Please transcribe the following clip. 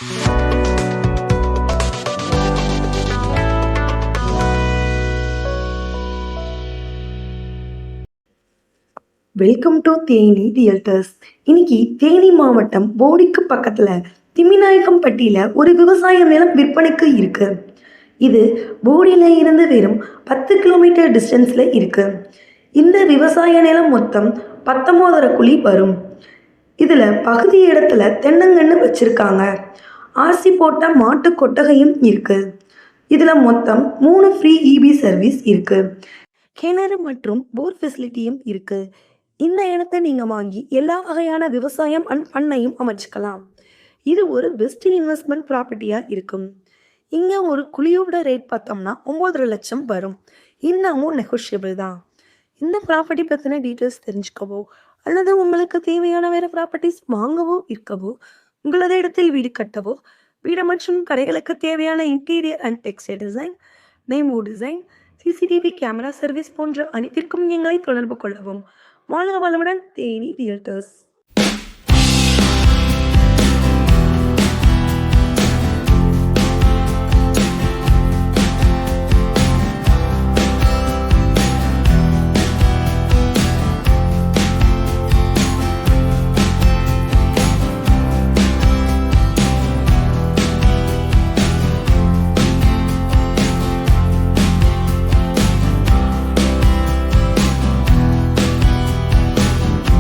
Welcome to Theni realtors. இன்னைக்கு தேனி மாவட்டம் போடிக்கு பக்கத்துல திம்மிநாயக்கம்பட்டியில ஒரு விவசாய நிலம் விற்பனைக்கு இருக்கு. இது போடியில இருந்து வெறும் 10 கிலோமீட்டர் டிஸ்டன்ஸ்ல இருக்கு. இந்த விவசாய நிலம் மொத்தம் 19 குழி வரும். இதுல பகுதி இடத்துல தென்னங்கன்று வச்சிருக்காங்க. ஆர்சி போட்ட மாட்டு கொட்டகையும் இருக்கு. இதுல மொத்தம் 3 ஃப்ரீ இபி சர்வீஸ் இருக்கு. கிணறு மற்றும் போர் ஃபெசிலிட்டியும் இருக்கு. இந்த இடத்தை நீங்க வாங்கி எல்லா வகையான விவசாயம் அண்ட் பண்ணையும் அமைச்சுக்கலாம். இது ஒரு பெஸ்ட் இன்வெஸ்ட்மெண்ட் ப்ராப்பர்ட்டியா இருக்கும். இங்க ஒரு குழியோட ரேட் பார்த்தோம்னா 9 லட்சம் வரும். இன்னமும் நெகோஷியபிள் தான். இந்த ப்ராப்பர்ட்டி பற்றின டீட்டெயில்ஸ் தெரிஞ்சுக்கவோ அல்லது உங்களுக்கு தேவையான வேற ப்ராப்பர்ட்டிஸ் வாங்கவோ இருக்கவோ, உங்களது இடத்தில் வீடு கட்டவோ, வீடு மற்றும் கடைகளுக்கு தேவையான interior and textile design, Nemo design, CCTV camera service போன்ற அனைத்திற்கும் எங்களை தொடர்பு கொள்ளவும். வாழ்க வளமுடன் தேனி ரியல்டர்ஸ்.